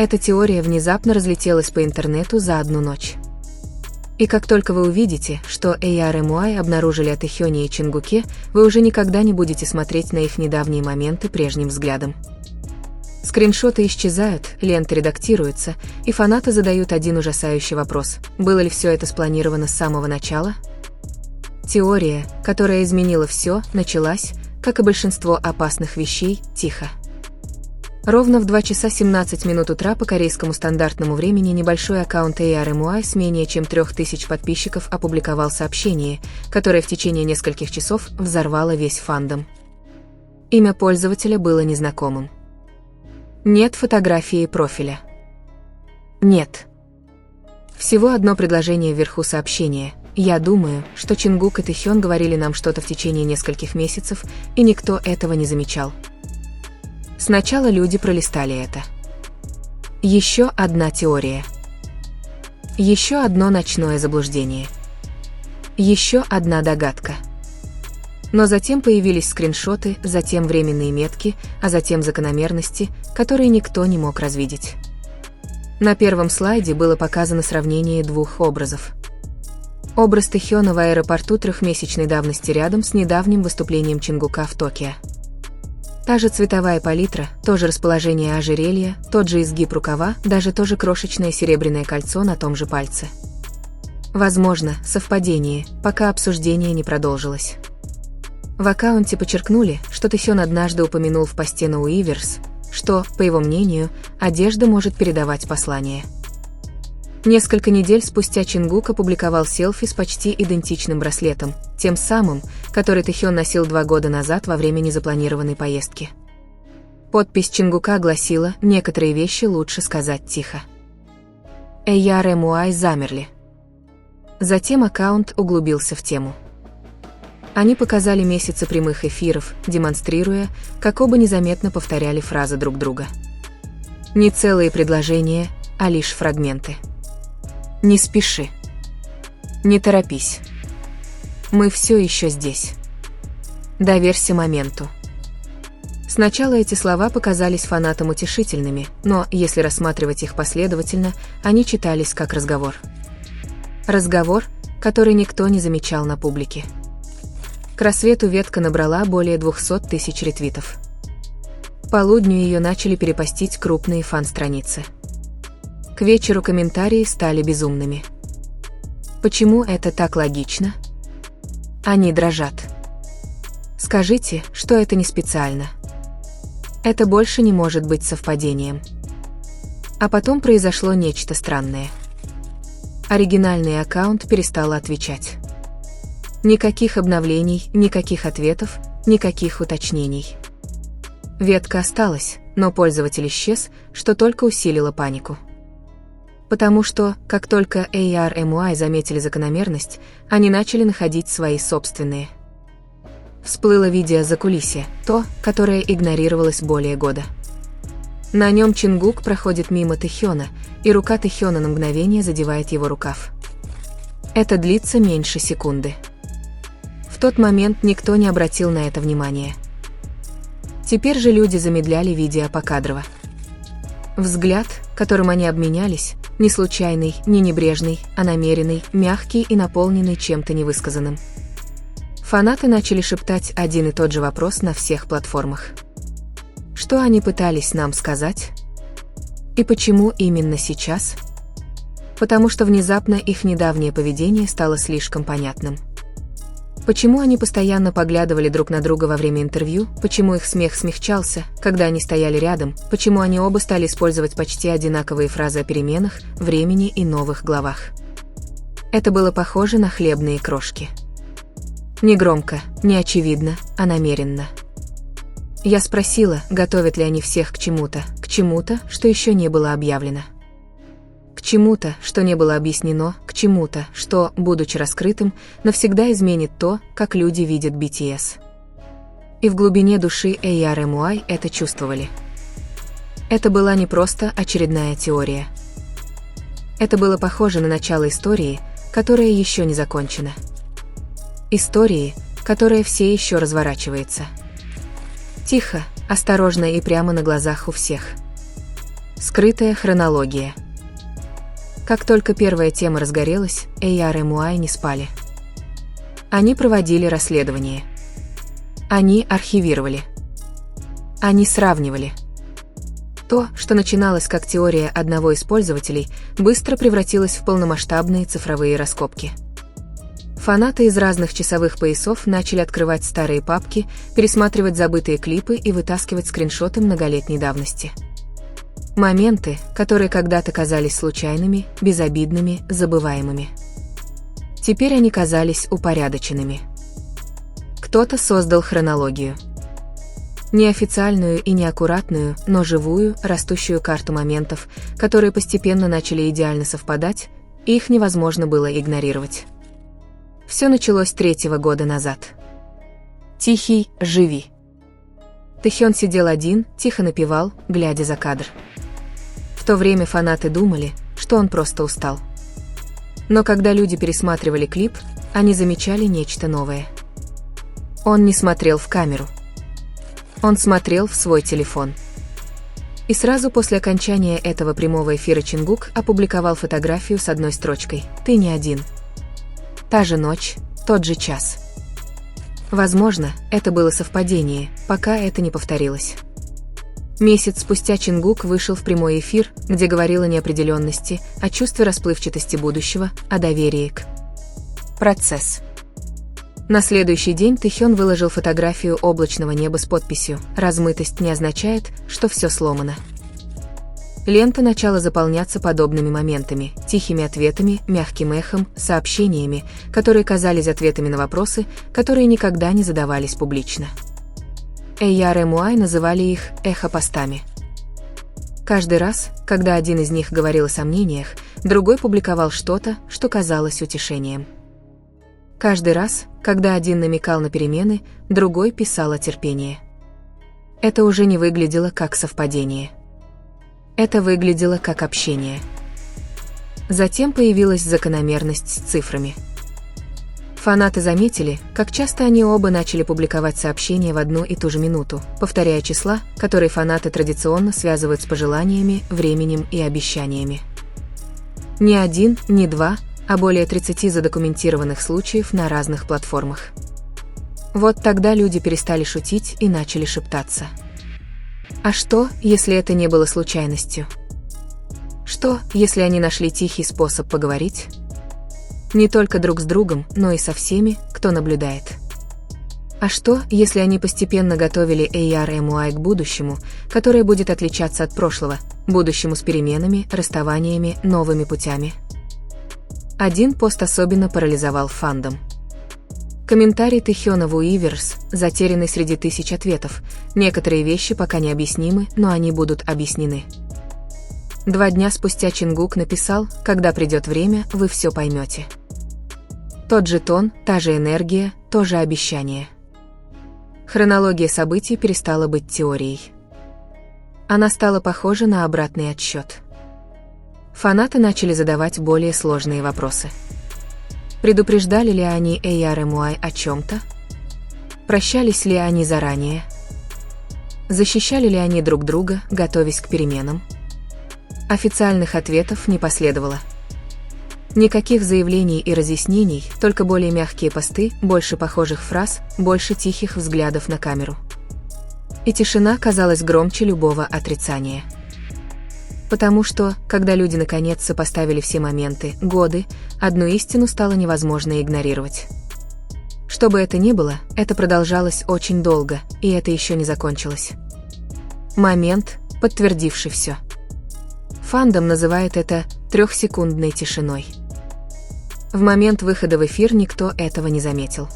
Эта теория внезапно разлетелась по интернету за одну ночь. И как только вы увидите, что AR/MUI обнаружили о Тэхёне и Чингуке, вы уже никогда не будете смотреть на их недавние моменты прежним взглядом. Скриншоты исчезают, ленты редактируются, и фанаты задают один ужасающий вопрос: было ли все это спланировано с самого начала? Теория, которая изменила все, началась, как и большинство опасных вещей, тихо. Ровно в 2 часа 17 минут утра по корейскому стандартному времени небольшой аккаунт AR/MUI с менее чем 3000 подписчиков опубликовал сообщение, которое в течение нескольких часов взорвало весь фандом. Имя пользователя было незнакомым. Нет фотографии профиля. Нет. Всего одно предложение вверху сообщения. Я думаю, что Чингук и Тэхён говорили нам что-то в течение нескольких месяцев, и никто этого не замечал. Сначала люди пролистали это. Еще одна теория. Еще одно ночное заблуждение. Еще одна догадка. Но затем появились скриншоты, затем временные метки, а затем закономерности, которые никто не мог развидеть. На первом слайде было показано сравнение двух образов. Образ Тэхёна в аэропорту 3-месячной давности рядом с недавним выступлением Чингука в Токио. Та же цветовая палитра, то же расположение ожерелья, тот же изгиб рукава, даже то же крошечное серебряное кольцо на том же пальце. Возможно, совпадение, пока обсуждение не продолжилось. В аккаунте подчеркнули, что Тэхён однажды упомянул в посте на Уиверс, что, по его мнению, одежда может передавать послание. Несколько недель спустя Чингук опубликовал селфи с почти идентичным браслетом, тем самым, который Тэхён носил 2 года назад во время незапланированной поездки. Подпись Чингука гласила: «Некоторые вещи лучше сказать тихо». AR/MUI замерли. Затем аккаунт углубился в тему. Они показали месяцы прямых эфиров, демонстрируя, как оба незаметно повторяли фразы друг друга. Не целые предложения, а лишь фрагменты. Не спеши. Не торопись. Мы все еще здесь. Доверься моменту. Сначала эти слова показались фанатам утешительными, но, если рассматривать их последовательно, они читались как разговор. Разговор, который никто не замечал на публике. К рассвету ветка набрала более 200 тысяч ретвитов. К полудню ее начали перепостить крупные фан-страницы. К вечеру комментарии стали безумными. Почему это так логично? Они дрожат. Скажите, что это не специально. Это больше не может быть совпадением. А потом произошло нечто странное. Оригинальный аккаунт перестал отвечать. Никаких обновлений, никаких ответов, никаких уточнений. Ветка осталась, но пользователь исчез, что только усилило панику. Потому что, как только AR/MUI заметили закономерность, они начали находить свои собственные. Всплыло видео закулисья, то, которое игнорировалось более года. На нем Чингук проходит мимо Тэхёна, и рука Тэхёна на мгновение задевает его рукав. Это длится меньше секунды. В тот момент никто не обратил на это внимания. Теперь же люди замедляли видео покадрово. Взгляд, которым они обменялись, не случайный, не небрежный, а намеренный, мягкий и наполненный чем-то невысказанным. Фанаты начали шептать один и тот же вопрос на всех платформах. Что они пытались нам сказать? И почему именно сейчас? Потому что внезапно их недавнее поведение стало слишком понятным. Почему они постоянно поглядывали друг на друга во время интервью, почему их смех смягчался, когда они стояли рядом, почему они оба стали использовать почти одинаковые фразы о переменах, времени и новых главах. Это было похоже на хлебные крошки. Не громко, не очевидно, а намеренно. Я спросила, готовят ли они всех к чему-то, что еще не было объявлено. К чему-то, что не было объяснено, к чему-то, что, будучи раскрытым, навсегда изменит то, как люди видят BTS. И в глубине души AR/MUI это чувствовали. Это была не просто очередная теория. Это было похоже на начало истории, которая еще не закончена. Истории, которая все еще разворачивается. Тихо, осторожно и прямо на глазах у всех. Скрытая хронология. Как только первая тема разгорелась, AR/MUI не спали. Они проводили расследование. Они архивировали. Они сравнивали. То, что начиналось как теория одного из пользователей, быстро превратилось в полномасштабные цифровые раскопки. Фанаты из разных часовых поясов начали открывать старые папки, пересматривать забытые клипы и вытаскивать скриншоты многолетней давности. Моменты, которые когда-то казались случайными, безобидными, забываемыми. Теперь они казались упорядоченными. Кто-то создал хронологию. Неофициальную и неаккуратную, но живую, растущую карту моментов, которые постепенно начали идеально совпадать, и их невозможно было игнорировать. Все началось 3 года назад. Тихий, живи. Тэхён сидел один, тихо напевал, глядя за кадр. В то время фанаты думали, что он просто устал. Но когда люди пересматривали клип, они замечали нечто новое. Он не смотрел в камеру. Он смотрел в свой телефон. И сразу после окончания этого прямого эфира Чингук опубликовал фотографию с одной строчкой «Ты не один». Та же ночь, тот же час. Возможно, это было совпадение, пока это не повторилось. Месяц спустя Чингук вышел в прямой эфир, где говорил о неопределенности, о чувстве расплывчатости будущего, о доверии к процесс. На следующий день Тэхён выложил фотографию облачного неба с подписью «Размытость не означает, что все сломано». Лента начала заполняться подобными моментами, тихими ответами, мягким эхом, сообщениями, которые казались ответами на вопросы, которые никогда не задавались публично. AR/MUI называли их эхопостами. Каждый раз, когда один из них говорил о сомнениях, другой публиковал что-то, что казалось утешением. Каждый раз, когда один намекал на перемены, другой писал о терпении. Это уже не выглядело как совпадение. Это выглядело как общение. Затем появилась закономерность с цифрами. Фанаты заметили, как часто они оба начали публиковать сообщения в одну и ту же минуту, повторяя числа, которые фанаты традиционно связывают с пожеланиями, временем и обещаниями. Не один, не два, а более 30 задокументированных случаев на разных платформах. Вот тогда люди перестали шутить и начали шептаться. А что, если это не было случайностью? Что, если они нашли тихий способ поговорить? Не только друг с другом, но и со всеми, кто наблюдает. А что, если они постепенно готовили AR/MUI к будущему, которое будет отличаться от прошлого, будущему с переменами, расставаниями, новыми путями? Один пост особенно парализовал фандом. Комментарий Тэхёна в Weverse, затерянный среди тысяч ответов. Некоторые вещи пока не объяснимы, но они будут объяснены. 2 дня спустя Чингук написал: «Когда придет время, вы все поймете». Тот же тон, та же энергия, то же обещание. Хронология событий перестала быть теорией. Она стала похожа на обратный отсчет. Фанаты начали задавать более сложные вопросы. Предупреждали ли они AR/MUI о чем-то? Прощались ли они заранее? Защищали ли они друг друга, готовясь к переменам? Официальных ответов не последовало. Никаких заявлений и разъяснений, только более мягкие посты, больше похожих фраз, больше тихих взглядов на камеру. И тишина казалась громче любого отрицания. Потому что, когда люди наконец сопоставили все моменты, годы, одну истину стало невозможно игнорировать. Что бы это ни было, это продолжалось очень долго, и это еще не закончилось. Момент, подтвердивший все. Фандом называет это 3-секундной тишиной. В момент выхода в эфир никто этого не заметил.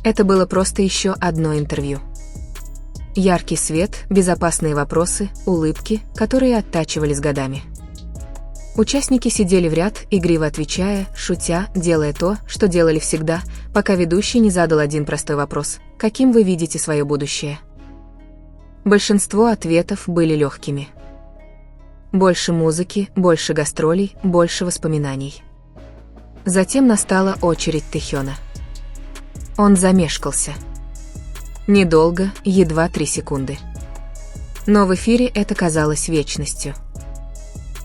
Это было просто еще одно интервью. Яркий свет, безопасные вопросы, улыбки, которые оттачивали с годами. Участники сидели в ряд, игриво отвечая, шутя, делая то, что делали всегда, пока ведущий не задал один простой вопрос: «Каким вы видите свое будущее?» Большинство ответов были легкими. Больше музыки, больше гастролей, больше воспоминаний. Затем настала очередь Тэхёна. Он замешкался. Недолго, едва 3 секунды. Но в эфире это казалось вечностью.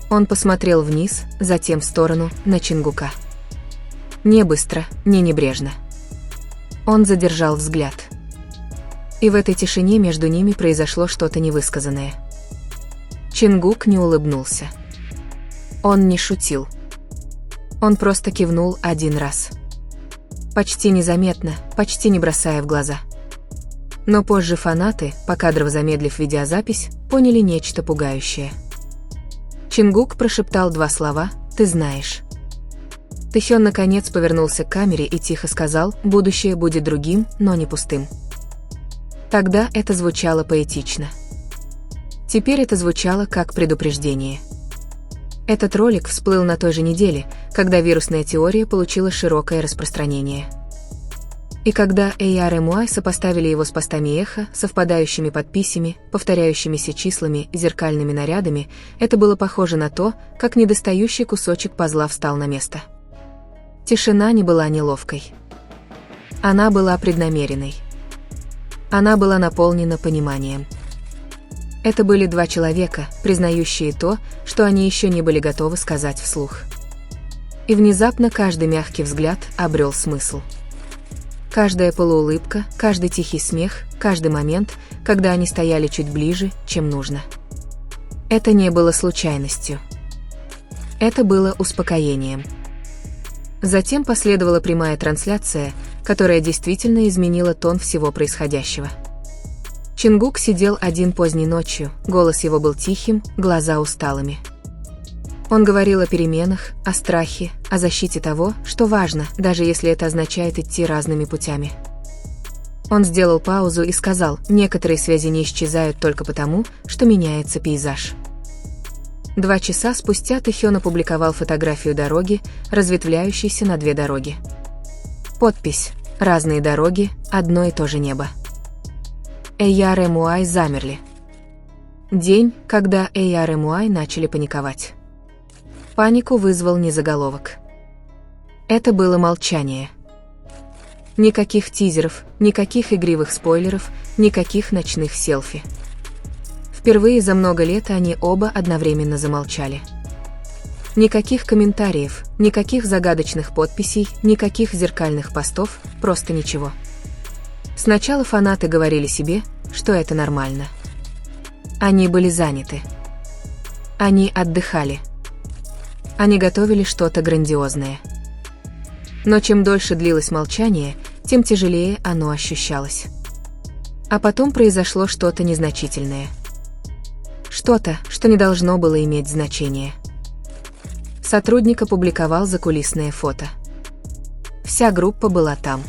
Он посмотрел вниз, затем в сторону, на Чингука. Не быстро, не небрежно. Он задержал взгляд. И в этой тишине между ними произошло что-то невысказанное. Чингук не улыбнулся. Он не шутил. Он просто кивнул один раз. Почти незаметно, почти не бросая в глаза. Но позже фанаты, покадрово замедлив видеозапись, поняли нечто пугающее. Чингук прошептал 2 слова «ты знаешь». Тэхён наконец повернулся к камере и тихо сказал «будущее будет другим, но не пустым». Тогда это звучало поэтично. Теперь это звучало как предупреждение. Этот ролик всплыл на той же неделе, когда вирусная теория получила широкое распространение. И когда ARMY сопоставили его с постами эхо, совпадающими подписями, повторяющимися числами, зеркальными нарядами, это было похоже на то, как недостающий кусочек пазла встал на место. Тишина не была неловкой. Она была преднамеренной. Она была наполнена пониманием. Это были 2 человека, признающие то, что они еще не были готовы сказать вслух. И внезапно каждый мягкий взгляд обрел смысл. Каждая полуулыбка, каждый тихий смех, каждый момент, когда они стояли чуть ближе, чем нужно. Это не было случайностью. Это было успокоением. Затем последовала прямая трансляция, которая действительно изменила тон всего происходящего. Чингук сидел один поздней ночью, голос его был тихим, глаза усталыми. Он говорил о переменах, о страхе, о защите того, что важно, даже если это означает идти разными путями. Он сделал паузу и сказал, некоторые связи не исчезают только потому, что меняется пейзаж. 2 часа спустя Тэхён опубликовал фотографию дороги, разветвляющейся на 2 дороги. Подпись «Разные дороги, одно и то же небо». ARMY замерли. День, когда ARMY начали паниковать. Панику вызвал не заголовок. Это было молчание. Никаких тизеров, никаких игривых спойлеров, никаких ночных селфи. Впервые за много лет они оба одновременно замолчали. Никаких комментариев, никаких загадочных подписей, никаких зеркальных постов, просто ничего. Сначала фанаты говорили себе, что это нормально. Они были заняты. Они отдыхали. Они готовили что-то грандиозное. Но чем дольше длилось молчание, тем тяжелее оно ощущалось. А потом произошло что-то незначительное. Что-то, что не должно было иметь значения. Сотрудник опубликовал закулисное фото. Вся группа была там.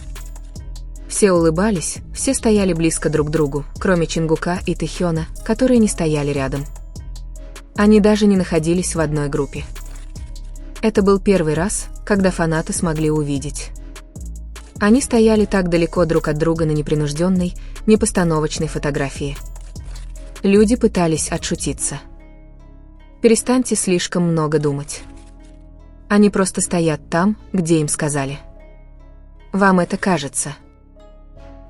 Все улыбались, все стояли близко друг к другу, кроме Чингука и Тэхёна, которые не стояли рядом. Они даже не находились в одной группе. Это был первый раз, когда фанаты смогли увидеть. Они стояли так далеко друг от друга на непринужденной, непостановочной фотографии. Люди пытались отшутиться. Перестаньте слишком много думать. Они просто стоят там, где им сказали. Вам это кажется.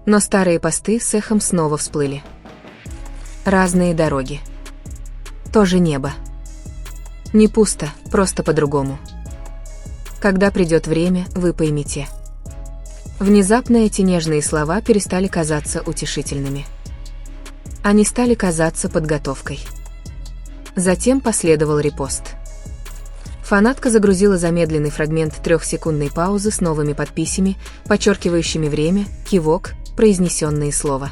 Но старые посты с эхом снова всплыли. Разные дороги. То же небо. Не пусто, просто по-другому. Когда придет время, вы поймете. Внезапно эти нежные слова перестали казаться утешительными. Они стали казаться подготовкой. Затем последовал репост. Фанатка загрузила замедленный фрагмент 3-секундной паузы с новыми подписями, подчеркивающими время, кивок, произнесенные слова.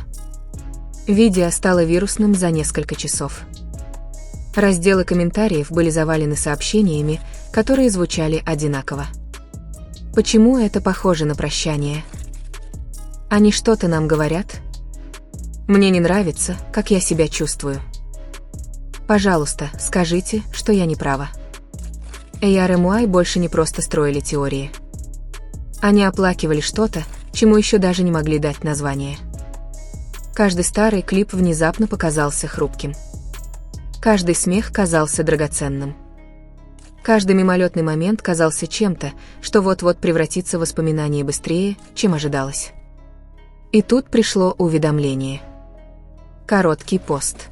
Видео стало вирусным за несколько часов. Разделы комментариев были завалены сообщениями, которые звучали одинаково. Почему это похоже на прощание? Они что-то нам говорят? Мне не нравится, как я себя чувствую. Пожалуйста, скажите, что я не права. ARMY больше не просто строили теории. Они оплакивали что-то, чему еще даже не могли дать название. Каждый старый клип внезапно показался хрупким. Каждый смех казался драгоценным. Каждый мимолетный момент казался чем-то, что вот-вот превратится в воспоминание быстрее, чем ожидалось. И тут пришло уведомление. Короткий пост.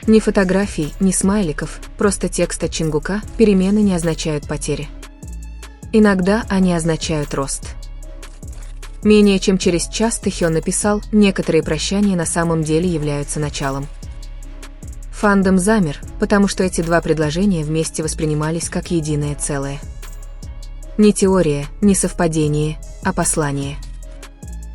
Ни фотографий, ни смайликов, просто текст от Чингука, перемены не означают потери. Иногда они означают рост. Менее чем через час Тэхён написал, некоторые прощания на самом деле являются началом. Фандом замер, потому что эти два предложения вместе воспринимались как единое целое. Не теория, не совпадение, а послание.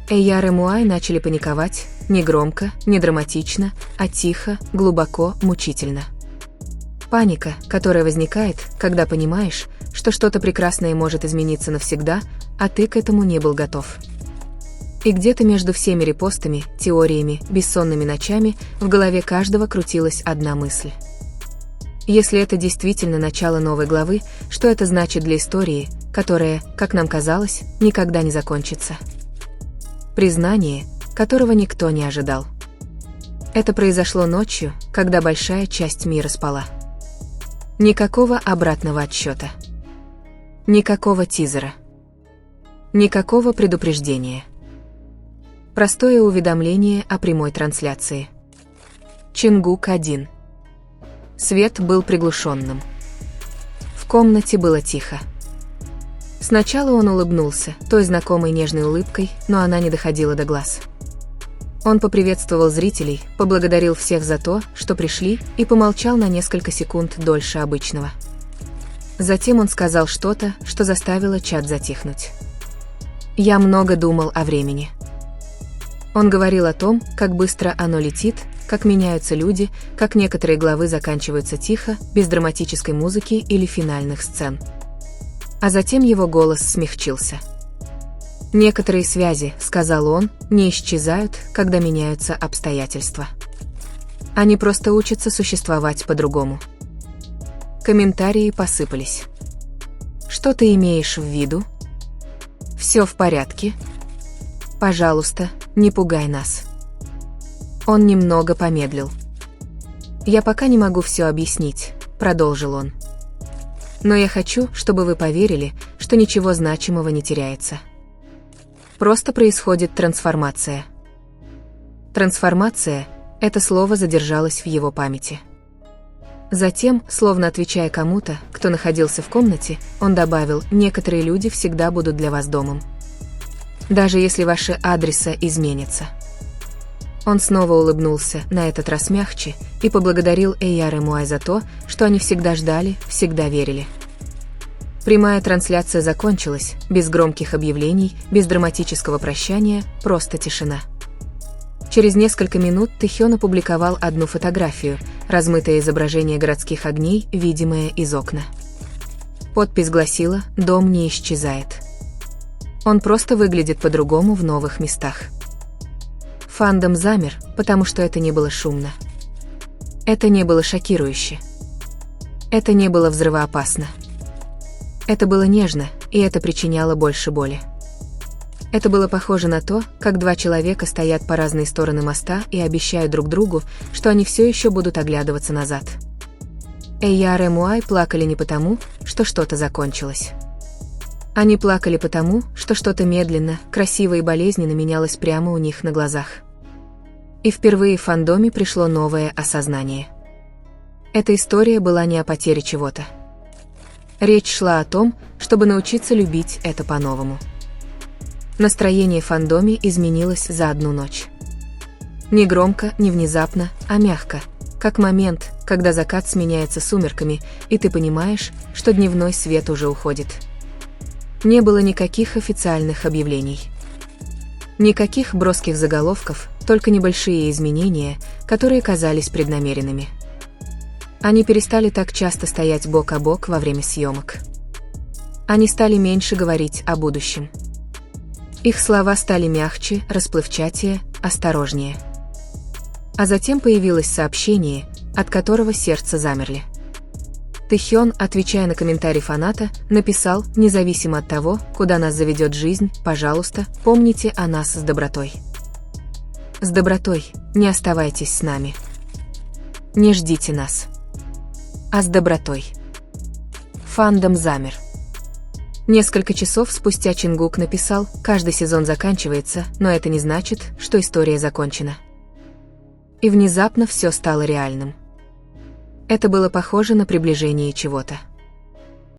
Эйяр и Муай начали паниковать, не громко, не драматично, а тихо, глубоко, мучительно. Паника, которая возникает, когда понимаешь, что что-то прекрасное может измениться навсегда, а ты к этому не был готов. И где-то между всеми репостами, теориями, бессонными ночами в голове каждого крутилась одна мысль. Если это действительно начало новой главы, что это значит для истории, которая, как нам казалось, никогда не закончится? Признание, которого никто не ожидал. Это произошло ночью, когда большая часть мира спала. Никакого обратного отсчета. Никакого тизера. Никакого предупреждения. Простое уведомление о прямой трансляции. Чингук-1. Свет был приглушенным. В комнате было тихо. Сначала он улыбнулся, той знакомой нежной улыбкой, но она не доходила до глаз. Он поприветствовал зрителей, поблагодарил всех за то, что пришли, и помолчал на несколько секунд дольше обычного. Затем он сказал что-то, что заставило чат затихнуть. «Я много думал о времени». Он говорил о том, как быстро оно летит, как меняются люди, как некоторые главы заканчиваются тихо, без драматической музыки или финальных сцен. А затем его голос смягчился. «Некоторые связи, — сказал он, — не исчезают, когда меняются обстоятельства. Они просто учатся существовать по-другому». Комментарии посыпались. «Что ты имеешь в виду? Все в порядке? Пожалуйста, не пугай нас». Он немного помедлил. «Я пока не могу все объяснить», — продолжил он. «Но я хочу, чтобы вы поверили, что ничего значимого не теряется. Просто происходит трансформация». Трансформация — это слово задержалось в его памяти. Затем, словно отвечая кому-то, кто находился в комнате, он добавил: «Некоторые люди всегда будут для вас домом. Даже если ваши адреса изменятся». Он снова улыбнулся, на этот раз мягче, и поблагодарил Эйяр и Муай за то, что они всегда ждали, всегда верили. Прямая трансляция закончилась, без громких объявлений, без драматического прощания, просто тишина. Через несколько минут Тэхён опубликовал одну фотографию, размытое изображение городских огней, видимое из окна. Подпись гласила: «Дом не исчезает. Он просто выглядит по-другому в новых местах». Фандом замер, потому что это не было шумно. Это не было шокирующе. Это не было взрывоопасно. Это было нежно, и это причиняло больше боли. Это было похоже на то, как два человека стоят по разные стороны моста и обещают друг другу, что они все еще будут оглядываться назад. Эйяр и Муай плакали не потому, что что-то закончилось. Они плакали потому, что что-то медленно, красиво и болезненно менялось прямо у них на глазах. И впервые в фандоме пришло новое осознание. Эта история была не о потере чего-то. Речь шла о том, чтобы научиться любить это по-новому. Настроение в фандоме изменилось за одну ночь. Не громко, не внезапно, а мягко, как момент, когда закат сменяется сумерками, и ты понимаешь, что дневной свет уже уходит. Не было никаких официальных объявлений. Никаких броских заголовков, только небольшие изменения, которые казались преднамеренными. Они перестали так часто стоять бок о бок во время съемок. Они стали меньше говорить о будущем. Их слова стали мягче, расплывчатее, осторожнее. А затем появилось сообщение, от которого сердце замерли. Тэхён, отвечая на комментарий фаната, написал: «Независимо от того, куда нас заведет жизнь, пожалуйста, помните о нас с добротой. С добротой, не оставайтесь с нами. Не ждите нас. А с добротой». Фандом замер. Несколько часов спустя Чингук написал: «Каждый сезон заканчивается, но это не значит, что история закончена». И внезапно все стало реальным. Это было похоже на приближение чего-то.